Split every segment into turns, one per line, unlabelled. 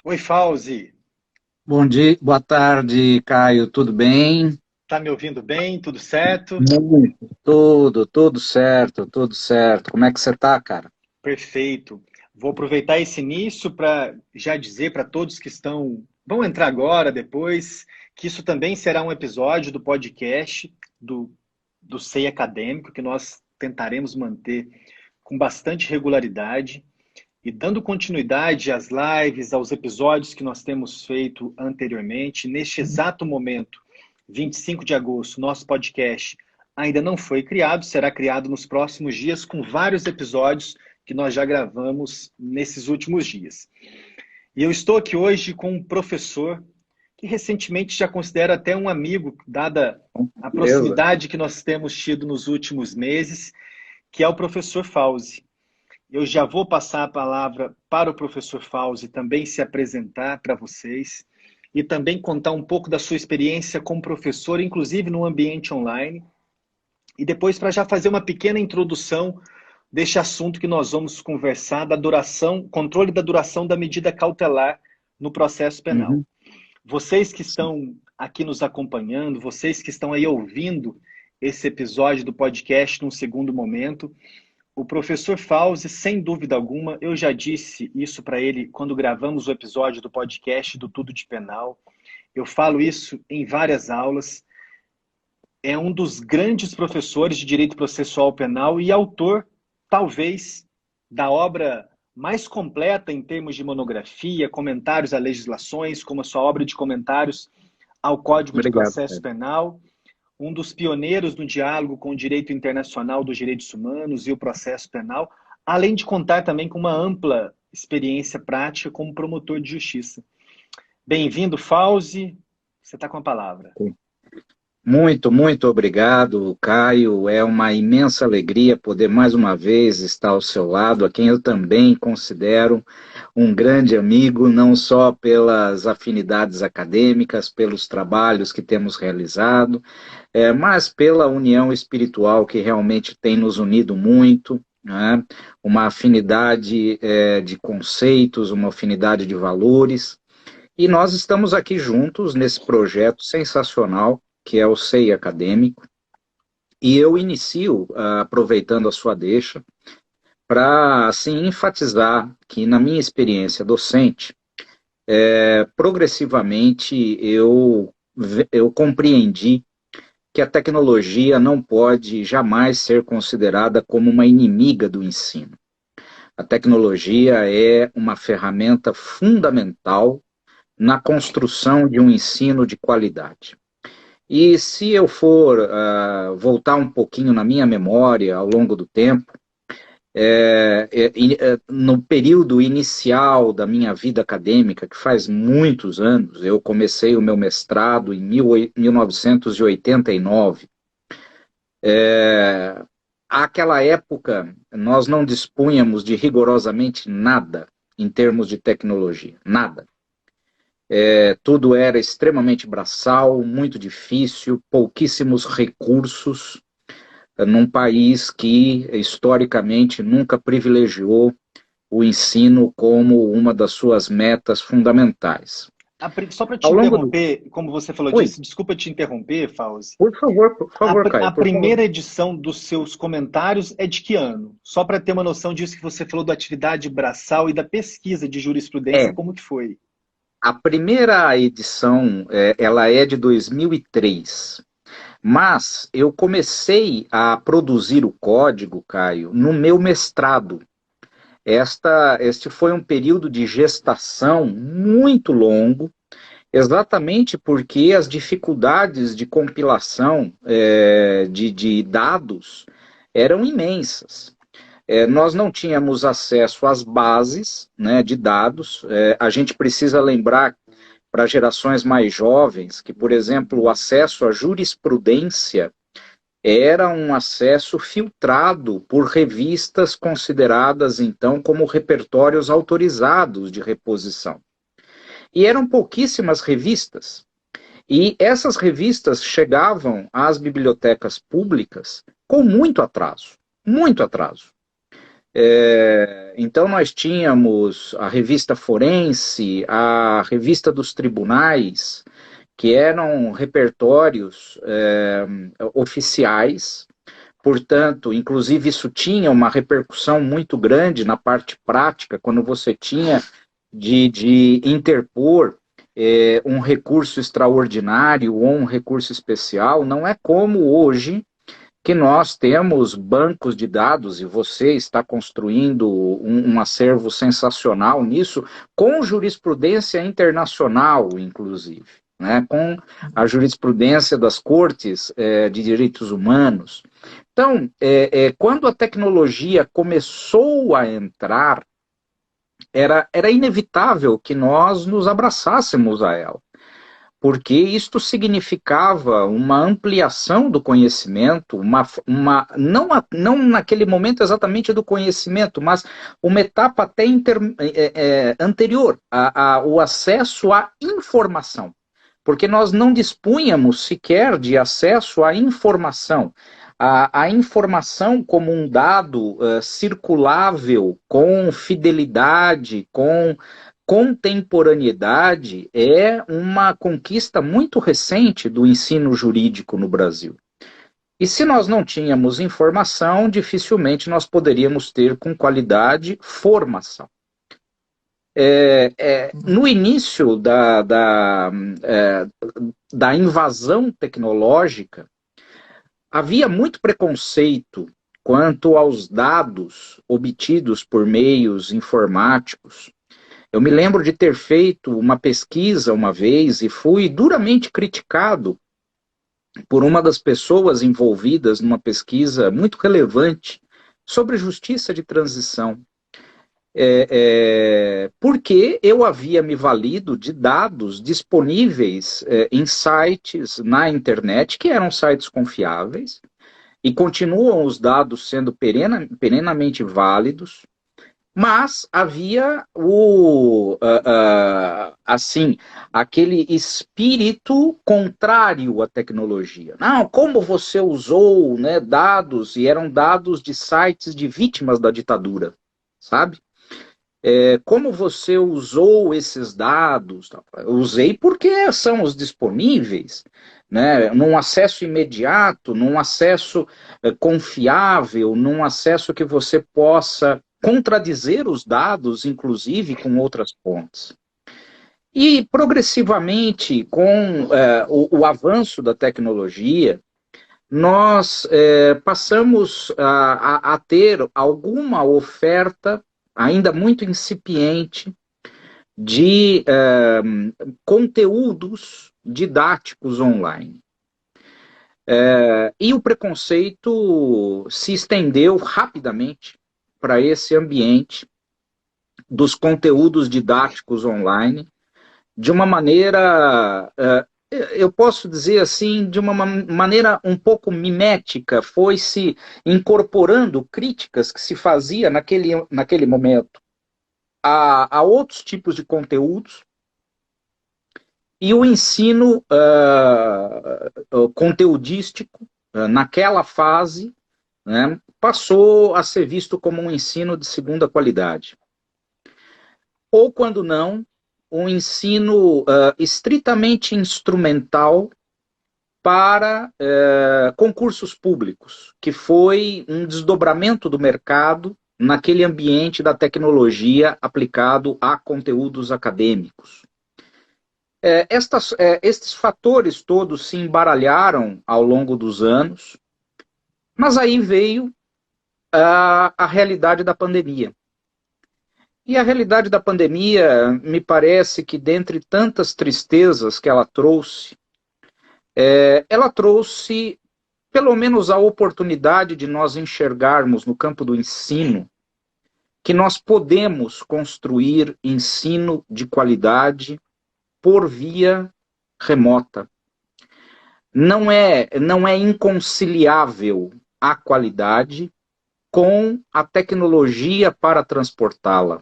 Oi, Fauzi.
Bom dia, boa tarde, Caio. Tudo bem?
Tá me ouvindo bem? Tudo certo?
Muito. Tudo certo, tudo certo. Como é que você tá, cara?
Perfeito. Vou aproveitar esse início para já dizer para todos que vão entrar agora, depois, que isso também será um episódio do podcast do SEI Acadêmico, que nós tentaremos manter com bastante regularidade e dando continuidade às lives, aos episódios que nós temos feito anteriormente. Neste exato momento, 25 de agosto, nosso podcast ainda não foi criado, será criado nos próximos dias, com vários episódios que nós já gravamos nesses últimos dias. E eu estou aqui hoje com um professor que recentemente já considero até um amigo, dada a
Beleza.
proximidade que nós temos tido nos últimos meses, que é o professor Fauzi. Eu já vou passar a palavra para o professor Fauzi também se apresentar para vocês e também contar um pouco da sua experiência como professor, inclusive no ambiente online, e depois para já fazer uma pequena introdução deste assunto que nós vamos conversar, da duração, controle da duração da medida cautelar no processo penal.
Uhum.
Vocês que estão aqui nos acompanhando, vocês que estão aí ouvindo esse episódio do podcast num segundo momento, o professor Fauzi, sem dúvida alguma, eu já disse isso para ele quando gravamos o episódio do podcast do Tudo de Penal. Eu falo isso em várias aulas. É um dos grandes professores de direito processual penal e autor, talvez, da obra mais completa em termos de monografia, comentários a legislações, como a sua obra de comentários ao Código de
Obrigado,
Processo
Caio.
Penal, um dos pioneiros no diálogo com o direito internacional dos direitos humanos e o processo penal, além de contar também com uma ampla experiência prática como promotor de justiça. Bem-vindo, Fauzi. Você está com a palavra.
Muito obrigado, Caio. É uma imensa alegria poder mais uma vez estar ao seu lado, a quem eu também considero um grande amigo, não só pelas afinidades acadêmicas, pelos trabalhos que temos realizado, mas pela união espiritual que realmente tem nos unido muito, né? Uma afinidade, de conceitos, uma afinidade de valores. E nós estamos aqui juntos nesse projeto sensacional que é o SEI Acadêmico, e eu inicio, aproveitando a sua deixa, para assim enfatizar que na minha experiência docente, progressivamente eu compreendi que a tecnologia não pode jamais ser considerada como uma inimiga do ensino. A tecnologia é uma ferramenta fundamental na construção de um ensino de qualidade. E se eu for voltar um pouquinho na minha memória ao longo do tempo, no período inicial da minha vida acadêmica, que faz muitos anos, eu comecei o meu mestrado em 1989. Àquela época, nós não dispunhamos de rigorosamente nada em termos de tecnologia, nada. Tudo era extremamente braçal, muito difícil, pouquíssimos recursos, num país que, historicamente, nunca privilegiou o ensino como uma das suas metas fundamentais.
Só para te
Ao longo do...
interromper, como você falou
Oi,
disso, desculpa te interromper, Fauzi.
por favor,
A
Caio, por favor.
primeira edição dos seus comentários é de que ano? Só para ter uma noção disso que você falou da atividade braçal e da pesquisa de jurisprudência,
É,
como que foi?
a primeira edição, ela é de 2003, mas eu comecei a produzir o código, Caio, no meu mestrado. Este foi um período de gestação muito longo, exatamente porque as dificuldades de compilação de dados eram imensas. Nós não tínhamos acesso às bases, né, de dados. A gente precisa lembrar para gerações mais jovens que, por exemplo, o acesso à jurisprudência era um acesso filtrado por revistas consideradas, então, como repertórios autorizados de reposição. E eram pouquíssimas revistas. E essas revistas chegavam às bibliotecas públicas com muito atraso, muito atraso. Então nós tínhamos a revista Forense, a revista dos tribunais, que eram repertórios oficiais. Portanto, inclusive isso tinha uma repercussão muito grande na parte prática, quando você tinha de interpor um recurso extraordinário ou um recurso especial. Não é como hoje, que nós temos bancos de dados, e você está construindo um acervo sensacional nisso, com jurisprudência internacional, inclusive, né, com a jurisprudência das cortes de direitos humanos. Então, quando a tecnologia começou a entrar, era inevitável que nós nos abraçássemos a ela, porque isto significava uma ampliação do conhecimento, não naquele momento exatamente do conhecimento, mas uma etapa até anterior, o acesso à informação, porque nós não dispunhamos sequer de acesso à informação. A informação como um dado circulável, com fidelidade, com contemporaneidade, é uma conquista muito recente do ensino jurídico no Brasil. E se nós não tínhamos informação, dificilmente nós poderíamos ter com qualidade formação. No início da invasão tecnológica, havia muito preconceito quanto aos dados obtidos por meios informáticos. Eu me lembro de ter feito uma pesquisa uma vez e fui duramente criticado por uma das pessoas envolvidas numa pesquisa muito relevante sobre justiça de transição. Porque eu havia me valido de dados disponíveis em sites na internet, que eram sites confiáveis, e continuam os dados sendo perenamente válidos, mas havia aquele espírito contrário à tecnologia. Não, como você usou, né, dados, e eram dados de sites de vítimas da ditadura, sabe? Como você usou esses dados? Eu usei porque são os disponíveis, né, num acesso imediato, num acesso confiável, num acesso que você possa contradizer os dados, inclusive com outras fontes. E, progressivamente, com o avanço da tecnologia, nós passamos a ter alguma oferta, ainda muito incipiente, de conteúdos didáticos online. E o preconceito se estendeu rapidamente para esse ambiente dos conteúdos didáticos online, de uma maneira, eu posso dizer assim, de uma maneira um pouco mimética, foi-se incorporando críticas que se fazia naquele momento a outros tipos de conteúdos, e o ensino conteudístico, naquela fase, né, passou a ser visto como um ensino de segunda qualidade. Ou, quando não, um ensino estritamente instrumental para concursos públicos, que foi um desdobramento do mercado naquele ambiente da tecnologia aplicado a conteúdos acadêmicos. Estes fatores todos se embaralharam ao longo dos anos, mas aí veio a realidade da pandemia. E a realidade da pandemia, me parece que, dentre tantas tristezas que ela trouxe pelo menos a oportunidade de nós enxergarmos no campo do ensino que nós podemos construir ensino de qualidade por via remota. Não é inconciliável a qualidade com a tecnologia para transportá-la.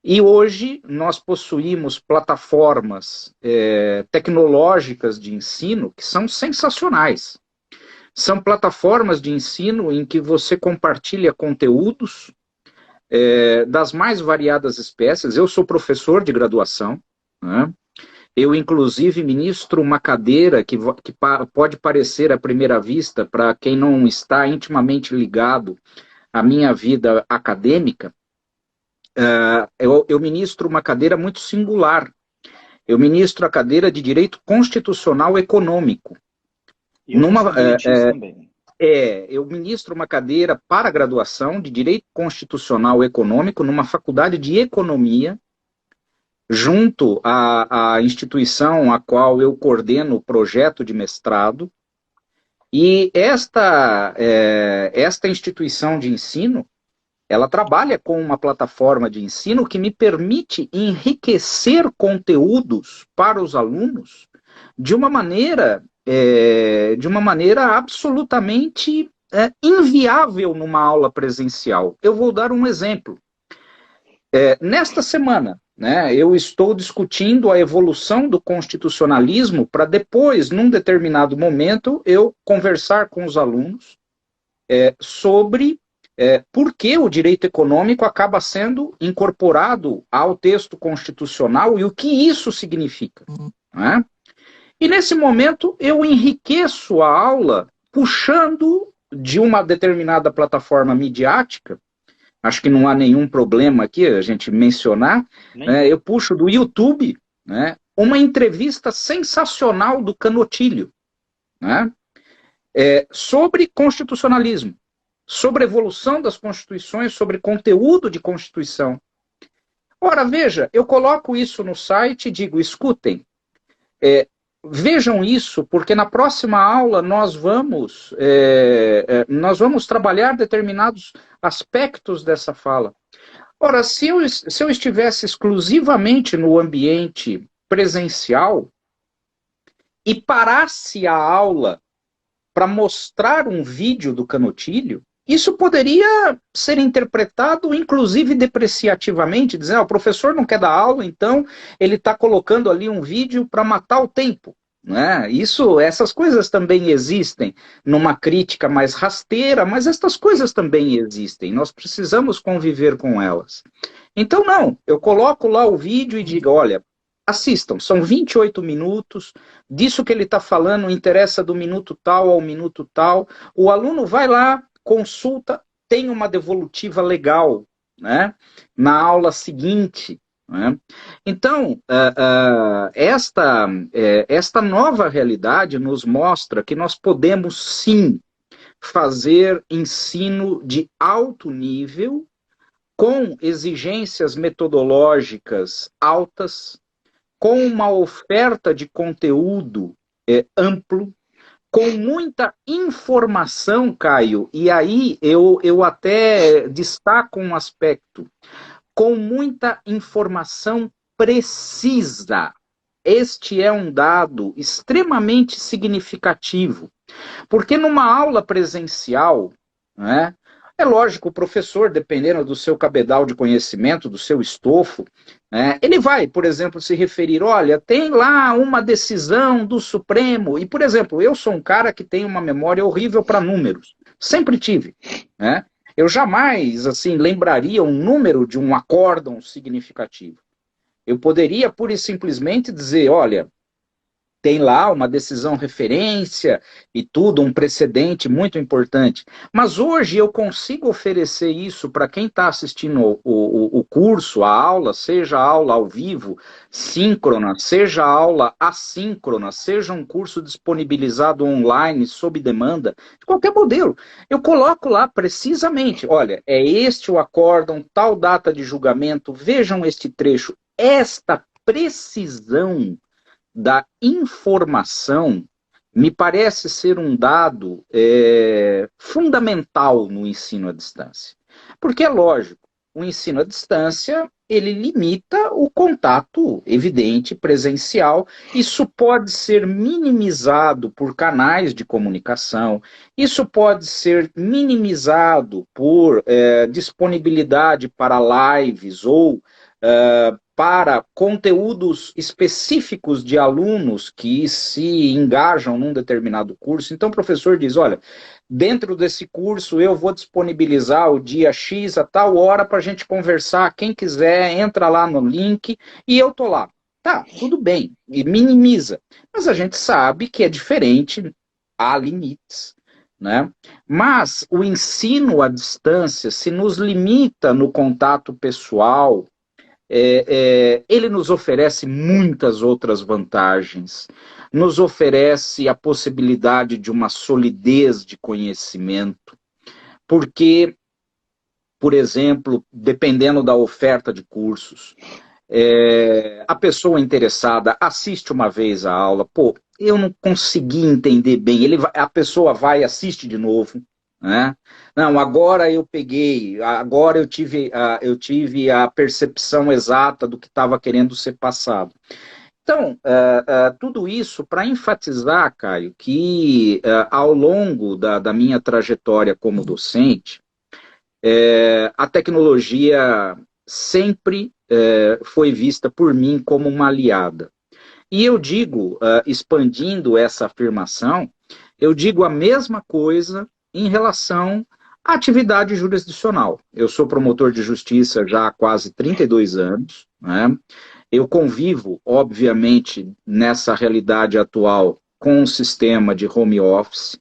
E hoje nós possuímos plataformas tecnológicas de ensino que são sensacionais. São plataformas de ensino em que você compartilha conteúdos das mais variadas espécies. Eu sou professor de graduação, né? Eu, inclusive, ministro uma cadeira que pode parecer à primeira vista, para quem não está intimamente ligado à minha vida acadêmica, eu ministro uma cadeira muito singular. Eu ministro a cadeira de Direito Constitucional Econômico.
Também.
Eu ministro uma cadeira para graduação de Direito Constitucional Econômico numa faculdade de Economia, junto à instituição a qual eu coordeno o projeto de mestrado. E esta instituição de ensino, ela trabalha com uma plataforma de ensino que me permite enriquecer conteúdos para os alunos de uma maneira absolutamente inviável numa aula presencial. Eu vou dar um exemplo. Nesta semana, né, eu estou discutindo a evolução do constitucionalismo para depois, num determinado momento, eu conversar com os alunos sobre por que o direito econômico acaba sendo incorporado ao texto constitucional e o que isso significa. Né? E nesse momento eu enriqueço a aula puxando de uma determinada plataforma midiática. Acho que não há nenhum problema aqui a gente mencionar. Eu puxo do YouTube, né, uma entrevista sensacional do Canotilho, né, sobre constitucionalismo, sobre evolução das constituições, sobre conteúdo de constituição. Ora, veja, eu coloco isso no site e digo, escutem, vejam isso, porque na próxima aula nós vamos trabalhar determinados aspectos dessa fala. Ora, se eu estivesse exclusivamente no ambiente presencial e parasse a aula para mostrar um vídeo do Canotilho, isso poderia ser interpretado, inclusive, depreciativamente, dizendo, o professor não quer dar aula, então ele está colocando ali um vídeo para matar o tempo. Né? Essas coisas também existem numa crítica mais rasteira, mas estas coisas também existem, nós precisamos conviver com elas. Então, não, eu coloco lá o vídeo e digo, olha, assistam, são 28 minutos, disso que ele está falando interessa do minuto tal ao minuto tal, o aluno vai lá, consulta, tem uma devolutiva legal, né, na aula seguinte. Né? Então, esta nova realidade nos mostra que nós podemos, sim, fazer ensino de alto nível, com exigências metodológicas altas, com uma oferta de conteúdo amplo, com muita informação, Caio, e aí eu até destaco um aspecto, com muita informação precisa. Este é um dado extremamente significativo, porque numa aula presencial, né, é lógico, o professor, dependendo do seu cabedal de conhecimento, do seu estofo, ele vai, por exemplo, se referir, olha, tem lá uma decisão do Supremo, e, por exemplo, eu sou um cara que tem uma memória horrível para números, sempre tive, né? Eu jamais, assim, lembraria um número de um acórdão significativo. Eu poderia, pura e simplesmente, dizer, olha, tem lá uma decisão referência e tudo, um precedente muito importante. Mas hoje eu consigo oferecer isso para quem está assistindo o curso, a aula, seja a aula ao vivo, síncrona, seja a aula assíncrona, seja um curso disponibilizado online, sob demanda, de qualquer modelo. Eu coloco lá precisamente, olha, é este o acórdão, tal data de julgamento, vejam este trecho. Esta precisão da informação me parece ser um dado fundamental no ensino à distância. Porque é lógico, o ensino à distância, ele limita o contato evidente, presencial. Isso pode ser minimizado por canais de comunicação, isso pode ser minimizado por disponibilidade para lives ou para conteúdos específicos de alunos que se engajam num determinado curso. Então, o professor diz, olha, dentro desse curso eu vou disponibilizar o dia X a tal hora para a gente conversar, quem quiser entra lá no link e eu tô lá. Tá, tudo bem, e minimiza. Mas a gente sabe que é diferente, há limites, né? Mas o ensino à distância se nos limita no contato pessoal, ele nos oferece muitas outras vantagens, nos oferece a possibilidade de uma solidez de conhecimento, porque, por exemplo, dependendo da oferta de cursos, a pessoa interessada assiste uma vez a aula, pô, eu não consegui entender bem, a pessoa vai e assiste de novo, né? Não, agora eu peguei, agora eu tive a percepção exata do que estava querendo ser passado. Então, tudo isso para enfatizar, Caio, que ao longo da minha trajetória como docente, a tecnologia sempre foi vista por mim como uma aliada. E eu digo, expandindo essa afirmação, eu digo a mesma coisa em relação à atividade jurisdicional. Eu sou promotor de justiça já há quase 32 anos, né? Eu convivo, obviamente, nessa realidade atual com o sistema de home office.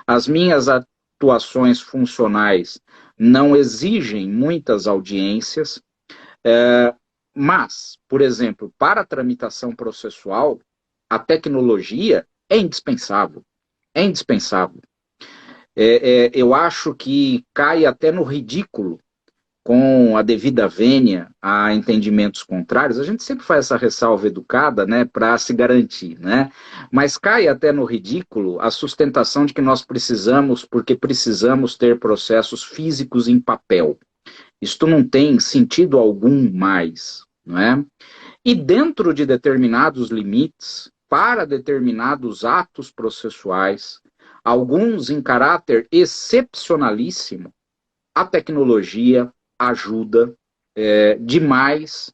As minhas atuações funcionais não exigem muitas audiências, mas, por exemplo, para a tramitação processual, a tecnologia é indispensável. É indispensável. Eu acho que cai até no ridículo, com a devida vênia a entendimentos contrários. A gente sempre faz essa ressalva educada, né, para se garantir, né? Mas cai até no ridículo a sustentação de que nós precisamos, porque precisamos ter processos físicos em papel. Isto não tem sentido algum mais, não é? E dentro de determinados limites, para determinados atos processuais, alguns em caráter excepcionalíssimo, a tecnologia ajuda demais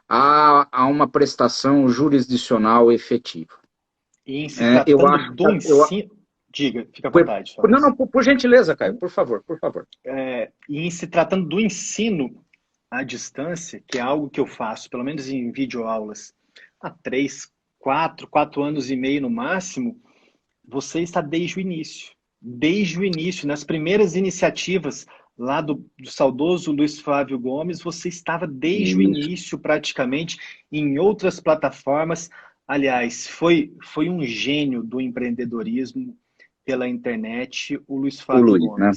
a uma prestação jurisdicional efetiva.
E em se tratando do ensino... Diga, fica à vontade.
Não, não, por gentileza, Caio, por favor, por favor.
E em se tratando do ensino à distância, que é algo que eu faço, pelo menos em videoaulas, há 4 anos e meio no máximo, você está desde o início. Desde o início, nas primeiras iniciativas lá do saudoso Luiz Flávio Gomes, você estava desde o início, praticamente, em outras plataformas. Aliás, foi um gênio do empreendedorismo pela internet, o Luiz Flávio Gomes. Né?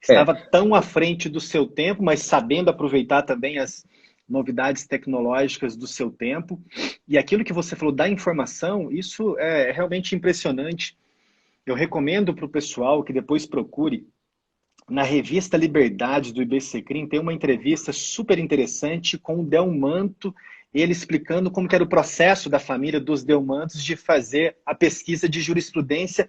Estava tão à frente do seu tempo, mas sabendo aproveitar também as novidades tecnológicas do seu tempo. E aquilo que você falou da informação, isso é realmente impressionante. Eu recomendo para o pessoal que depois procure. Na revista Liberdade do IBCCRIM tem uma entrevista super interessante com o Delmanto, ele explicando como que era o processo da família dos Delmantos de fazer a pesquisa de jurisprudência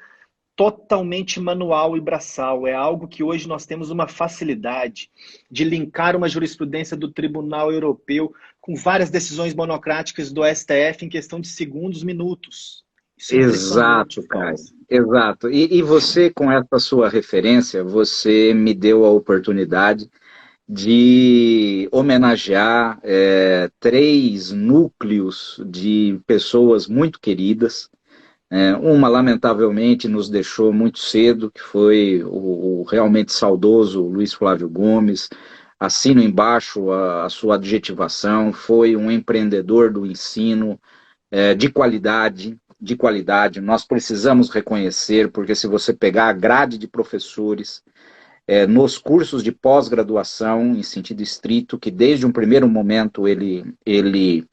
totalmente manual e braçal. É algo que hoje nós temos uma facilidade de linkar uma jurisprudência do Tribunal Europeu com várias decisões monocráticas do STF em questão de segundos, minutos.
Exato, Caio. Exato. E você, com essa sua referência, você me deu a oportunidade de homenagear 3 núcleos de pessoas muito queridas. Uma, lamentavelmente, nos deixou muito cedo, que foi o realmente saudoso Luiz Flávio Gomes. Assino embaixo a sua adjetivação, foi um empreendedor do ensino de qualidade, nós precisamos reconhecer, porque se você pegar a grade de professores nos cursos de pós-graduação, em sentido estrito, que desde um primeiro momento ele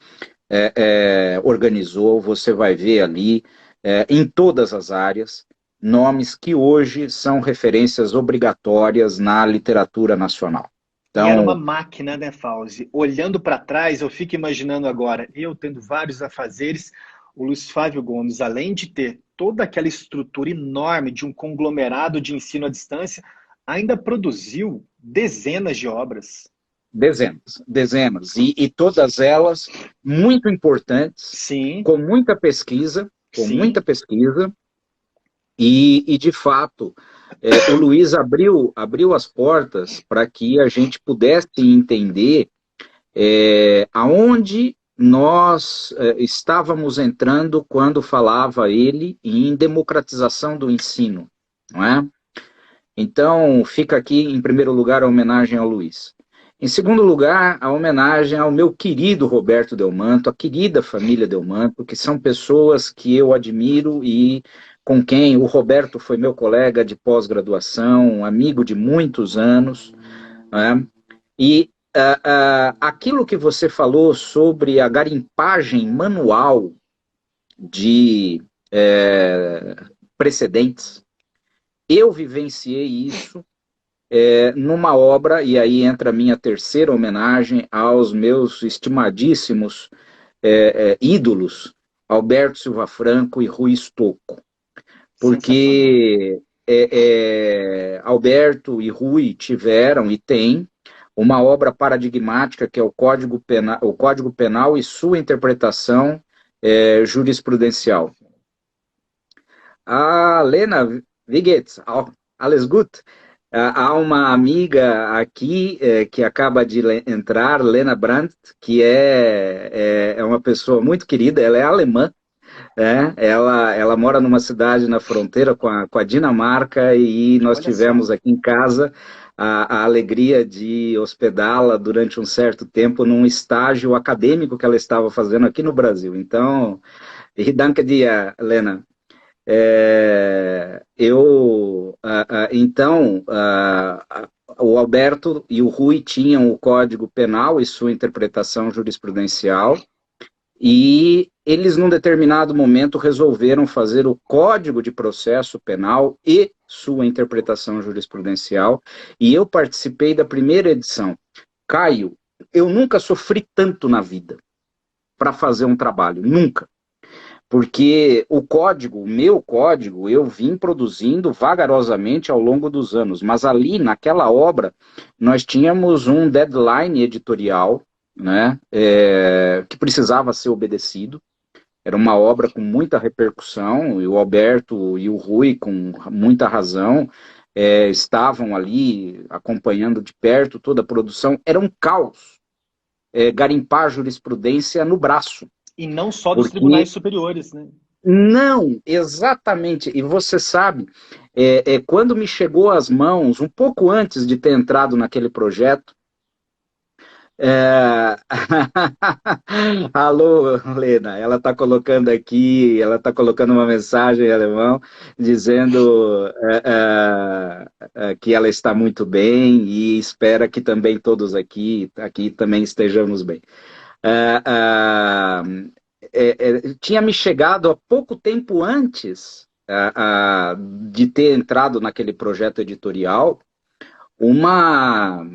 organizou, você vai ver ali, em todas as áreas, nomes que hoje são referências obrigatórias na literatura nacional.
Então... E era uma máquina, né, Fauzi? Olhando para trás, eu fico imaginando agora, eu tendo vários afazeres, o Luiz Flávio Gomes, além de ter toda aquela estrutura enorme de um conglomerado de ensino à distância, ainda produziu dezenas de obras.
Dezenas, dezenas. E todas elas muito importantes,
Sim,
com muita pesquisa, com
sim.
muita pesquisa. E de fato, o Luiz abriu as portas para que a gente pudesse entender aonde nós estávamos entrando quando falava ele em democratização do ensino, não é? Então, fica aqui, em primeiro lugar, a homenagem ao Luiz. Em segundo lugar, a homenagem ao meu querido Roberto Delmanto, a querida família Delmanto, que são pessoas que eu admiro e com quem o Roberto foi meu colega de pós-graduação, amigo de muitos anos, né? E aquilo que você falou sobre a garimpagem manual de precedentes, eu vivenciei isso numa obra, e aí entra a minha terceira homenagem aos meus estimadíssimos ídolos, Alberto Silva Franco e Rui Stocco,
Sensacional.
porque Alberto e Rui tiveram e têm uma obra paradigmática que é o Código Penal e sua interpretação jurisprudencial. A Lena, wie geht's? Alles gut? Há uma amiga aqui que acaba de entrar, Lena Brandt, que é uma pessoa muito querida, ela é alemã, né? Ela mora numa cidade na fronteira com a Dinamarca e nós
Olha só.
tivemos aqui em casa a alegria de hospedá-la durante um certo tempo num estágio acadêmico que ela estava fazendo aqui no Brasil. Então, danke dir, Lena. Então, o Alberto e o Rui tinham o Código Penal e sua interpretação jurisprudencial, e eles, num determinado momento, resolveram fazer o Código de Processo Penal e sua interpretação jurisprudencial, e eu participei da primeira edição. Caio, eu nunca sofri tanto na vida para fazer um trabalho, nunca. Porque o meu código, eu vim produzindo vagarosamente ao longo dos anos, mas ali, naquela obra, nós tínhamos um deadline editorial, né, que precisava ser obedecido. Era uma obra com muita repercussão, e o Alberto e o Rui, com muita razão, estavam ali acompanhando de perto toda a produção. Era um caos, garimpar jurisprudência no braço.
E não só dos
Porque
tribunais superiores, né?
não, exatamente. E você sabe, quando me chegou às mãos, um pouco antes de ter entrado naquele projeto, é... alô, Lena, ela está colocando aqui, ela está colocando uma mensagem em alemão, dizendo que ela está muito bem e espera que também todos aqui também estejamos bem. É, tinha me chegado há pouco tempo antes de ter entrado naquele projeto editorial uma,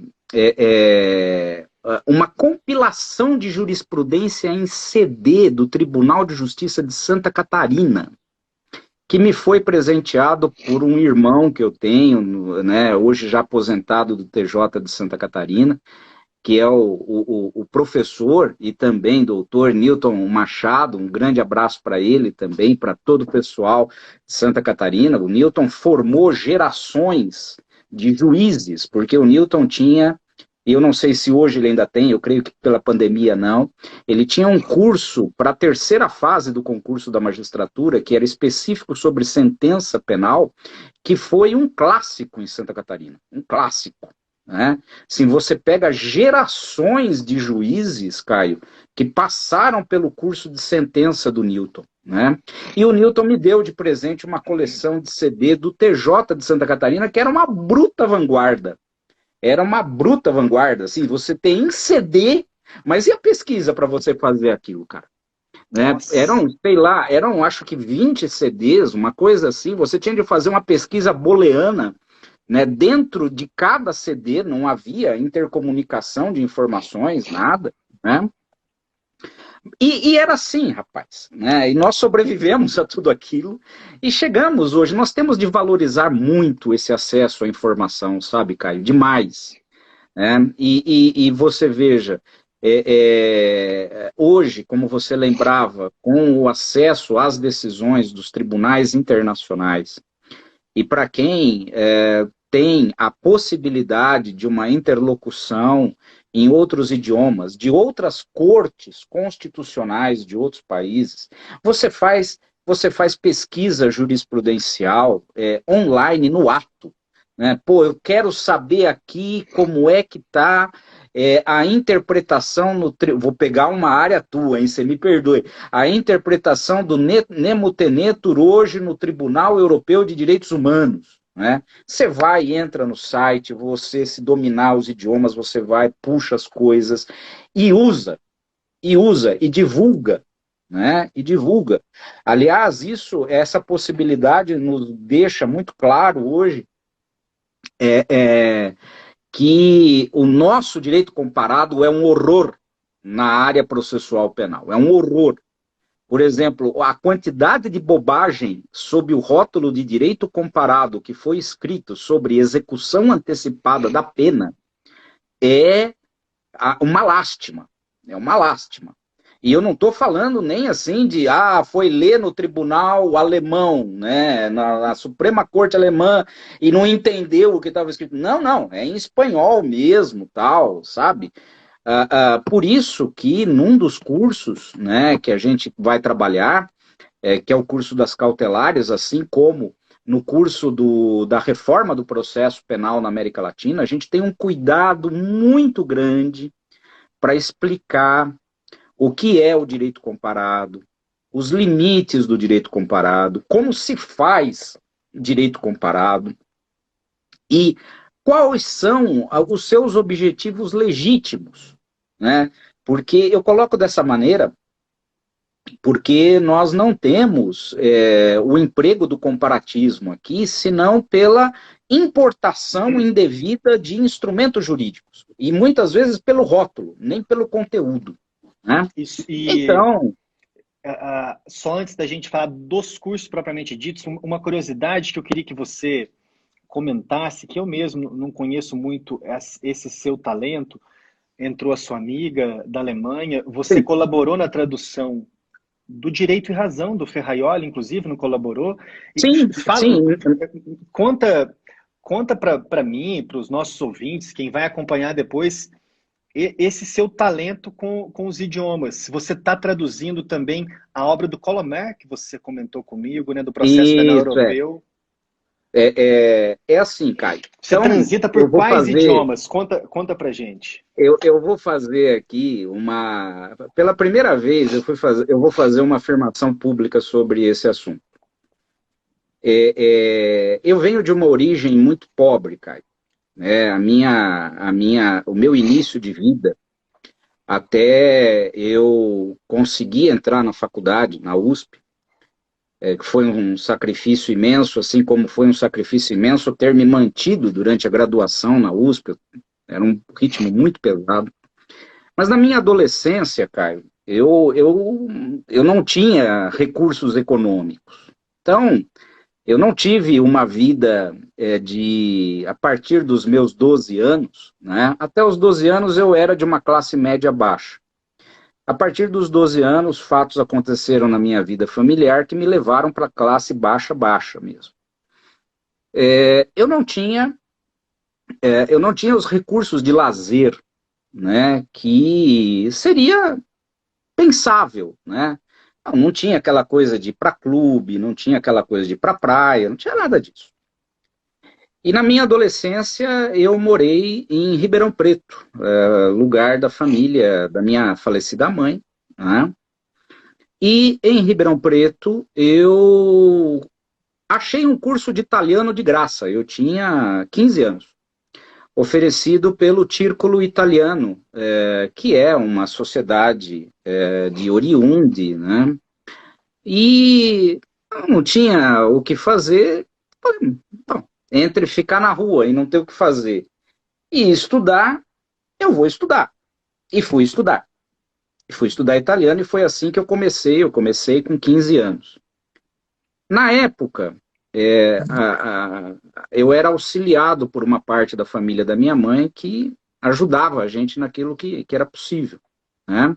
uma compilação de jurisprudência em CD do Tribunal de Justiça de Santa Catarina, que me foi presenteado por um irmão que eu tenho, né, hoje já aposentado do TJ de Santa Catarina, que é o professor e também doutor Newton Machado, um grande abraço para ele também, para todo o pessoal de Santa Catarina. O Newton formou gerações de juízes, porque o Newton tinha, eu não sei se hoje ele ainda tem, eu creio que pela pandemia não, ele tinha um curso para a terceira fase do concurso da magistratura, que era específico sobre sentença penal, que foi um clássico em Santa Catarina, um clássico. Né? Assim, você pega gerações de juízes, Caio, que passaram pelo curso de sentença do Newton. Né? E o Newton me deu de presente uma coleção de CD do TJ de Santa Catarina, que era uma bruta vanguarda. Era uma bruta vanguarda. Assim, você tem em CD, mas e a pesquisa para você fazer aquilo, cara? Né?
Nossa.
Sei lá, acho que 20 CDs, uma coisa assim. Você tinha de fazer uma pesquisa booleana, né? Dentro de cada CD não havia intercomunicação de informações, nada, né? E era assim, rapaz, né? E nós sobrevivemos a tudo aquilo e chegamos hoje. Nós temos de valorizar muito esse acesso à informação, sabe, Caio? Demais. né? E você veja, hoje, como você lembrava, com o acesso às decisões dos tribunais internacionais, e para quem tem a possibilidade de uma interlocução em outros idiomas, de outras cortes constitucionais de outros países, você faz, você faz pesquisa jurisprudencial online no ato. Né? Pô, eu quero saber aqui como é que está a interpretação no... Vou pegar uma área tua, hein? Você me perdoe. A interpretação do Nemotenetur hoje no Tribunal Europeu de Direitos Humanos. Né? Você vai, entra no site, você se dominar os idiomas, você vai, puxa as coisas e divulga. Né? E divulga. Aliás, essa possibilidade nos deixa muito claro hoje é, é, que o nosso direito comparado é um horror na área processual penal, é um horror. Por exemplo, a quantidade de bobagem sob o rótulo de direito comparado que foi escrito sobre execução antecipada da pena é uma lástima, é uma lástima. E eu não estou falando nem assim de, foi ler no tribunal alemão, né, na Suprema Corte Alemã, e não entendeu o que estava escrito. Não, não, é em espanhol mesmo, tal, sabe? Por isso que num dos cursos, né, que a gente vai trabalhar, que é o curso das cautelares, assim como no curso da reforma do processo penal na América Latina, a gente tem um cuidado muito grande para explicar o que é o direito comparado, os limites do direito comparado, como se faz direito comparado e quais são os seus objetivos legítimos, né? Porque eu coloco dessa maneira porque nós não temos o emprego do comparatismo aqui, senão pela importação indevida de instrumentos jurídicos, e muitas vezes pelo rótulo, nem pelo conteúdo. Né?
Isso,
Então,
só antes da gente falar dos cursos propriamente ditos, uma curiosidade que eu queria que você comentasse, que eu mesmo não conheço muito esse seu talento, entrou a sua amiga da Alemanha, você
sim,
colaborou na tradução do Direito e Razão do Ferraioli, inclusive, não colaborou? E
sim,
fala,
sim,
conta para mim, para os nossos ouvintes, quem vai acompanhar depois, esse seu talento com os idiomas. Se você está traduzindo também a obra do Colomer, que você comentou comigo, né, do processo penal
isso
europeu.
é assim, Caio.
Você
Então,
transita
eu
por
vou
quais
fazer,
idiomas? Conta pra gente.
eu vou fazer aqui pela primeira vez, eu vou fazer uma afirmação pública sobre esse assunto. Eu venho de uma origem muito pobre, Caio. O meu início de vida, até eu conseguir entrar na faculdade, na USP, que foi um sacrifício imenso, assim como foi um sacrifício imenso ter me mantido durante a graduação na USP, era um ritmo muito pesado. Mas na minha adolescência, Caio, eu não tinha recursos econômicos. Então, eu não tive uma vida a partir dos meus 12 anos, né? Até os 12 anos eu era de uma classe média baixa. A partir dos 12 anos, fatos aconteceram na minha vida familiar que me levaram para a classe baixa, baixa mesmo. Eu não tinha os recursos de lazer, né, que seria pensável, né? Não tinha aquela coisa de ir para clube, não tinha aquela coisa de ir para praia, não tinha nada disso. E na minha adolescência eu morei em Ribeirão Preto, lugar da família da minha falecida mãe, né? E em Ribeirão Preto eu achei um curso de italiano de graça. Eu tinha 15 anos, oferecido pelo Círculo Italiano, que é uma sociedade de oriundi, né? E eu não tinha o que fazer, bom, entre ficar na rua e não ter o que fazer e estudar, eu vou estudar. E fui estudar. E fui estudar italiano e foi assim que eu comecei. Eu comecei com 15 anos. Na época, eu era auxiliado por uma parte da família da minha mãe que ajudava a gente naquilo que era possível, né?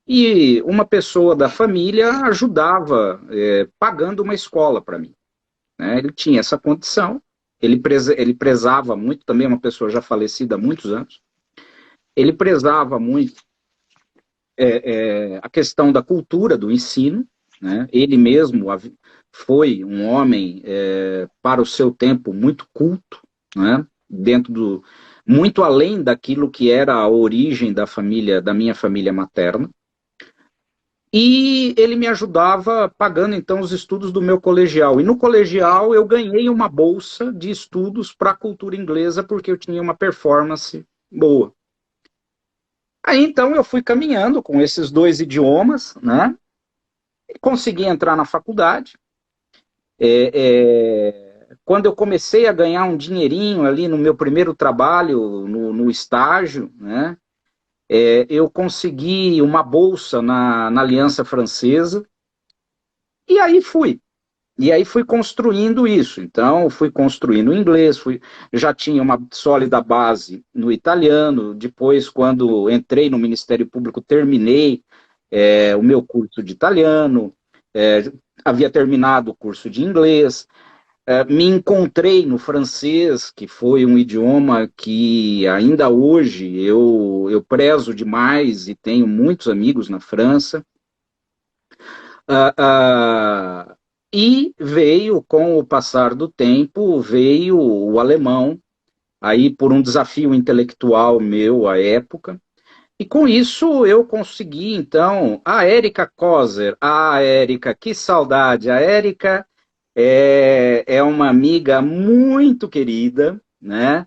E uma pessoa da família ajudava, pagando uma escola para mim, né? Ele tinha essa condição, ele prezava muito, também uma pessoa já falecida há muitos anos, ele prezava muito a questão da cultura, do ensino, né? Ele mesmo foi um homem, para o seu tempo, muito culto, né? Muito além daquilo que era a origem da família, da minha família materna. E ele me ajudava pagando então os estudos do meu colegial. E no colegial eu ganhei uma bolsa de estudos para a cultura inglesa porque eu tinha uma performance boa. Aí então eu fui caminhando com esses dois idiomas, né? E consegui entrar na faculdade. Quando eu comecei a ganhar um dinheirinho ali no meu primeiro trabalho, no estágio, né? Eu consegui uma bolsa na Aliança Francesa, e aí fui. E aí fui construindo isso. Então, fui construindo o inglês, já tinha uma sólida base no italiano. Depois, quando entrei no Ministério Público, terminei o meu curso de italiano, havia terminado o curso de inglês. Me encontrei no francês, que foi um idioma que ainda hoje eu prezo demais e tenho muitos amigos na França. E veio, com o passar do tempo, veio o alemão, aí por um desafio intelectual meu à época. E com isso eu consegui, então, a Érica Koser. Ah, Érica, que saudade! A Érica é uma amiga muito querida, né?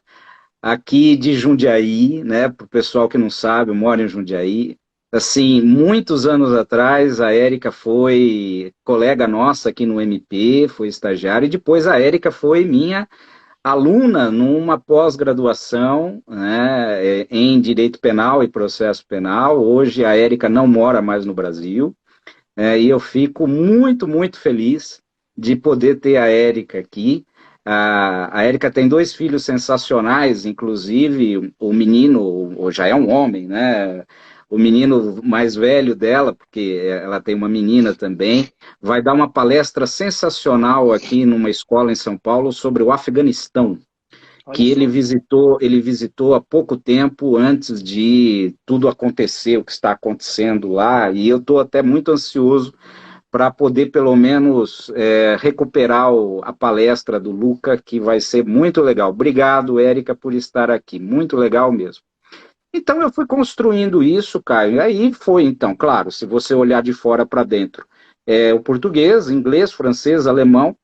Aqui de Jundiaí, né? Para o pessoal que não sabe, eu moro em Jundiaí. Assim, muitos anos atrás, a Érica foi colega nossa aqui no MP, foi estagiária, e depois a Érica foi minha aluna numa pós-graduação, né, em Direito Penal e Processo Penal. Hoje a Érica não mora mais no Brasil, e eu fico muito, muito feliz de poder ter a Érica aqui. A Érica tem dois filhos sensacionais, inclusive o menino, já é um homem, né? O menino mais velho dela, porque ela tem uma menina também, vai dar uma palestra sensacional aqui numa escola em São Paulo sobre o Afeganistão,
Olha
que
só.
ele visitou há pouco tempo antes de tudo acontecer, o que está acontecendo lá, e eu estou até muito ansioso para poder, pelo menos, recuperar a palestra do Luca, que vai ser muito legal. Obrigado, Érica, por estar aqui. Muito legal mesmo. Então, eu fui construindo isso, Caio. E aí foi, então, claro, se você olhar de fora para dentro, o português, inglês, francês, alemão,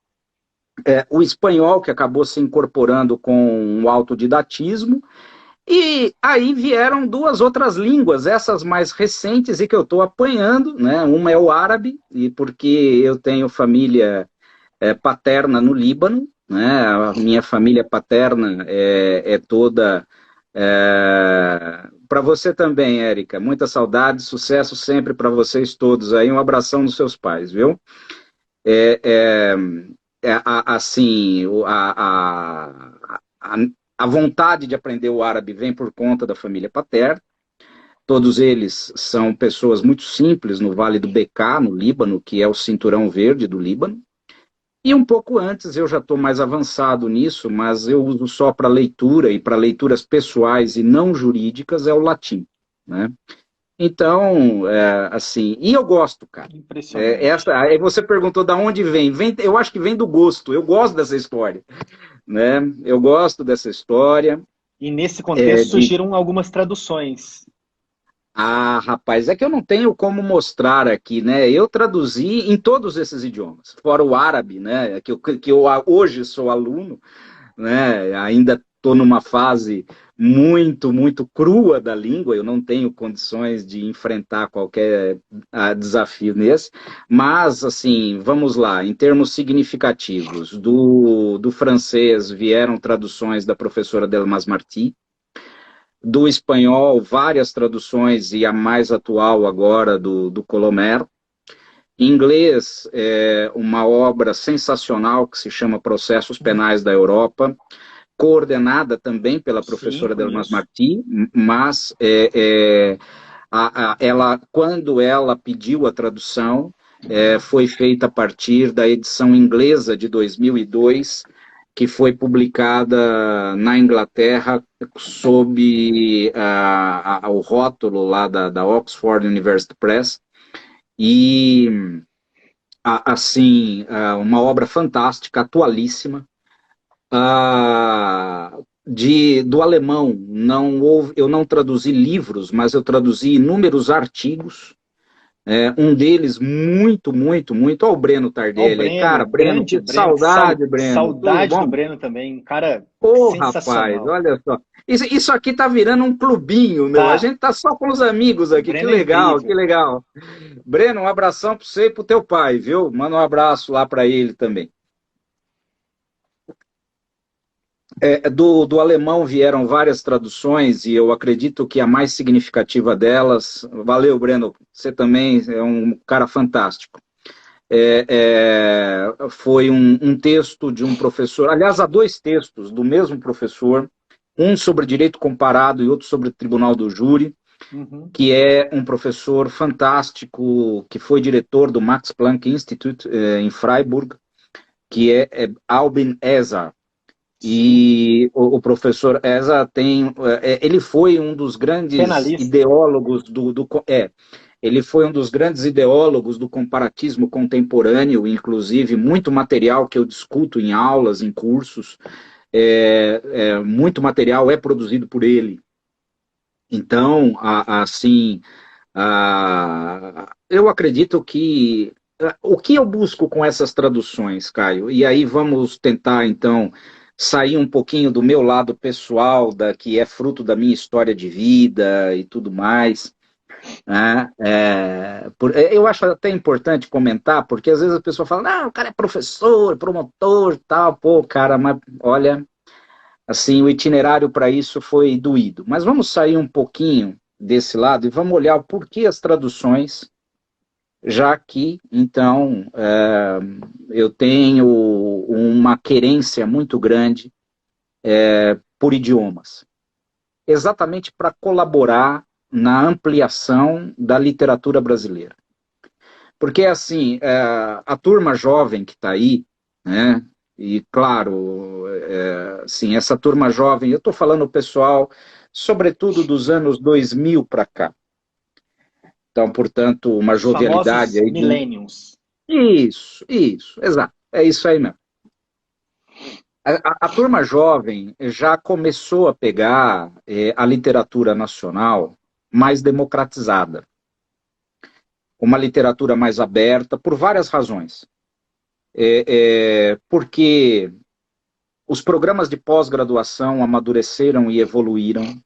o espanhol, que acabou se incorporando com o autodidatismo, e aí vieram duas outras línguas, essas mais recentes e que eu estou apanhando, né? Uma é o árabe, e porque eu tenho família paterna no Líbano, né? A minha família paterna é toda. Para você também, Érica, muita saudade, sucesso sempre para vocês todos aí, um abração nos seus pais, viu? É, é, assim, a vontade de aprender o árabe vem por conta da família paterna. Todos eles são pessoas muito simples no Vale do Bekaa, no Líbano, que é o cinturão verde do Líbano. E um pouco antes, eu já estou mais avançado nisso, mas eu uso só para leitura e para leituras pessoais e não jurídicas, é o latim, né? Então, assim, e eu gosto, cara.
Impressionante.
Aí você perguntou de onde vem. Eu acho que vem do gosto. Eu gosto dessa história, né? Eu gosto dessa história.
E nesse contexto
De
surgiram algumas traduções.
Ah, rapaz, é que eu não tenho como mostrar aqui, né? Eu traduzi em todos esses idiomas, fora o árabe, né? Que eu hoje sou aluno, né? Ainda estou numa fase muito, muito crua da língua, eu não tenho condições de enfrentar qualquer desafio nesse, mas, assim, vamos lá, em termos significativos, do francês vieram traduções da professora Delmas Marty, do espanhol, várias traduções, e a mais atual agora do Colomer. Em inglês, uma obra sensacional que se chama Processos Penais da Europa, coordenada também pela
Sim,
professora Delmas
conheço.
Martí, mas quando ela pediu a tradução, foi feita a partir da edição inglesa de 2002, que foi publicada na Inglaterra sob o rótulo lá da Oxford University Press, e assim, uma obra fantástica, atualíssima. Do alemão, eu não traduzi livros, mas eu traduzi inúmeros artigos. Um deles muito, muito, muito. Olha o Breno
Ó, o
Tardelli aí. Cara,
Breno,
Breno,
grande
que
Breno,
saudade, Breno. Tudo
saudade do
bom?
Breno também, um cara
Ô, rapaz,
sensacional.
olha só. Isso aqui tá virando um clubinho, meu. A
Tá,
gente tá só com os amigos
o
aqui. Que
Breno é
legal, que
incrível.
legal. Breno, um abração para você e pro teu pai, viu? Manda um abraço lá para ele também. Do alemão vieram várias traduções e eu acredito que a mais significativa delas, valeu, Breno, você também é um cara fantástico. Foi um texto de um professor, aliás, há dois textos do mesmo professor, um sobre direito comparado e outro sobre o tribunal do júri,
Uhum.
que é um professor fantástico, que foi diretor do Max Planck Institute em Freiburg, que é Albin Ezar.
Sim,
E o professor Eza ele foi um dos grandes
penalista.
ideólogos ele foi um dos grandes ideólogos do comparatismo contemporâneo, inclusive muito material que eu discuto em aulas, em cursos, muito material é produzido por ele. Então, assim, eu acredito que o que eu busco com essas traduções, Caio, e aí vamos tentar, então, sair um pouquinho do meu lado pessoal, que é fruto da minha história de vida e tudo mais, né? Eu acho até importante comentar, porque às vezes a pessoa fala, não, o cara é professor, promotor, tal, pô, cara, mas olha, assim, o itinerário para isso foi doído. Mas vamos sair um pouquinho desse lado e vamos olhar o porquê as traduções, já que, então, eu tenho uma querência muito grande por idiomas, exatamente para colaborar na ampliação da literatura brasileira. Porque, assim, a turma jovem que está aí, né, e, claro, assim, essa turma jovem, eu estou falando o pessoal, sobretudo dos anos 2000 para cá. Então, portanto, uma
Os
jovialidade
famosos
aí de...
millenniums.
Isso, exato. É isso aí mesmo. A turma jovem já começou a pegar a literatura nacional mais democratizada, uma literatura mais aberta, por várias razões. Porque os programas de pós-graduação amadureceram e evoluíram,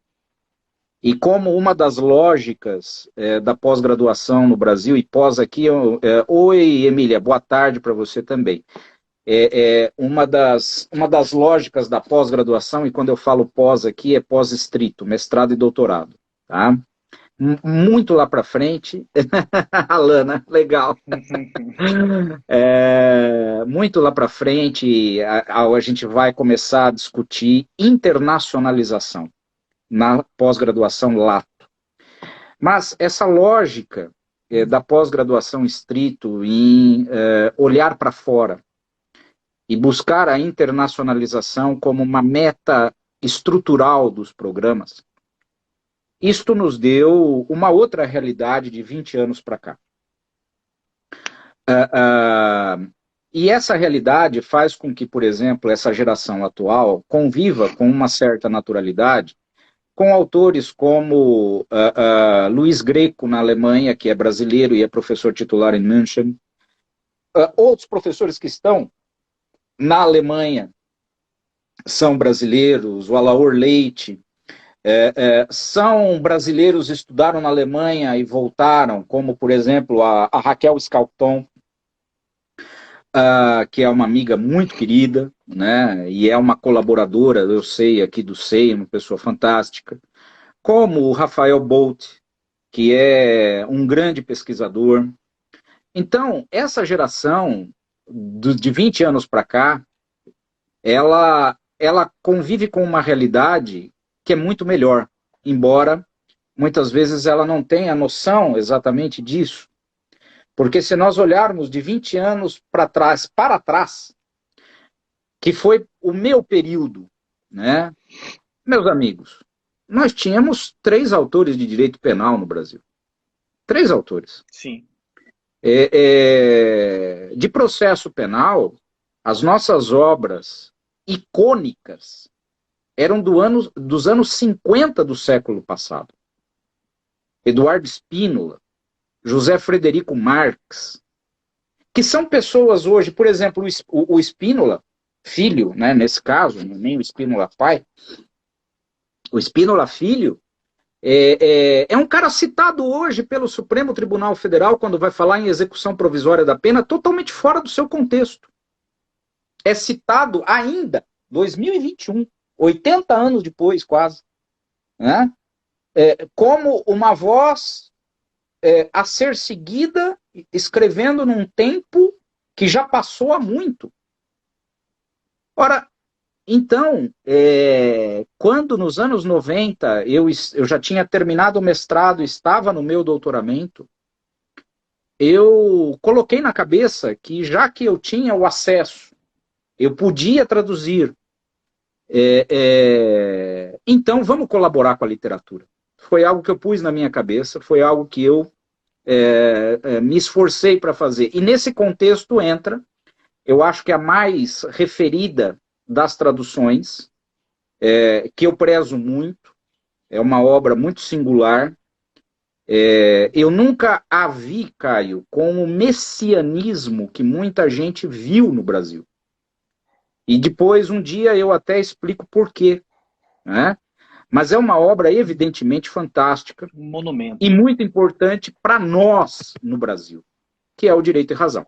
e como uma das lógicas da pós-graduação no Brasil, e pós aqui, oi Emília, boa tarde para você também. Uma das lógicas da pós-graduação, e quando eu falo pós aqui, é pós-estrito, mestrado e doutorado, tá? Muito lá para frente, Alana, legal. Muito lá para frente, a gente vai começar a discutir internacionalização na pós-graduação lá. Mas essa lógica da pós-graduação estrito em olhar para fora e buscar a internacionalização como uma meta estrutural dos programas, isto nos deu uma outra realidade de 20 anos para cá. E essa realidade faz com que, por exemplo, essa geração atual conviva com uma certa naturalidade com autores como Luiz Greco, na Alemanha, que é brasileiro e é professor titular em München. Outros professores que estão na Alemanha são brasileiros, o Alaor Leite, são brasileiros, estudaram na Alemanha e voltaram, como, por exemplo, a Raquel Scalton, que é uma amiga muito querida, né, e é uma colaboradora, eu sei, aqui do SEI, uma pessoa fantástica, como o Rafael Bolt, que é um grande pesquisador. Então, essa geração de 20 anos para cá, ela ela convive com uma realidade que é muito melhor, embora muitas vezes ela não tenha noção exatamente disso. Porque se nós olharmos de 20 anos para trás, que foi o meu período, né? Meus amigos, nós tínhamos 3 autores de direito penal no Brasil. 3 autores.
Sim.
De processo penal, as nossas obras icônicas eram dos anos 50 do século passado. Eduardo Spínola, José Frederico Marx, que são pessoas hoje, por exemplo, o Spínola, filho, né, nesse caso, nem o Spínola pai, o Spínola filho, é um cara citado hoje pelo Supremo Tribunal Federal quando vai falar em execução provisória da pena, totalmente fora do seu contexto. É citado ainda, 2021, 80 anos depois, quase, né? Como uma voz a ser seguida, escrevendo num tempo que já passou há muito. Ora, então, quando nos anos 90 eu já tinha terminado o mestrado, estava no meu doutoramento, eu coloquei na cabeça que já que eu tinha o acesso, eu podia traduzir, então vamos colaborar com a literatura. Foi algo que eu pus na minha cabeça, foi algo que eu me esforcei para fazer. E nesse contexto entra, eu acho que a mais referida das traduções, que eu prezo muito, é uma obra muito singular. Eu nunca a vi, Caio, com o messianismo que muita gente viu no Brasil. E depois, um dia, eu até explico por quê, né? Mas é uma obra evidentemente fantástica.
Um monumento.
E muito importante para nós no Brasil, que é o Direito e Razão.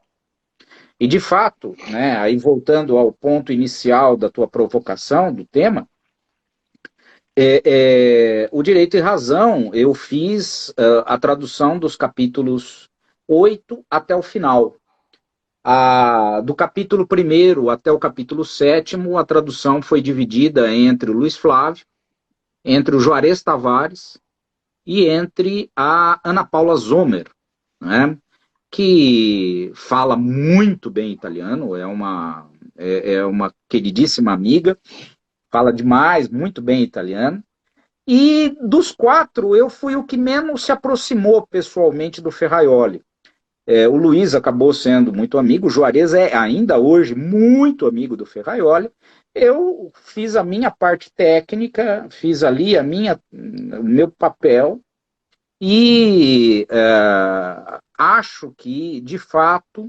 E, de fato, né, aí voltando ao ponto inicial da tua provocação, do tema, o Direito e Razão, eu fiz a tradução dos capítulos 8 até o final. Do capítulo 1º até o capítulo 7º, a tradução foi dividida entre o Luiz Flávio, entre o Juarez Tavares e entre a Ana Paula Zomer, né, que fala muito bem italiano, é uma queridíssima amiga, fala demais, muito bem italiano. E dos 4, eu fui o que menos se aproximou pessoalmente do Ferraioli. O Luiz acabou sendo muito amigo, o Juarez é ainda hoje muito amigo do Ferraioli. Eu fiz a minha parte técnica, fiz ali o meu papel, e acho que, de fato,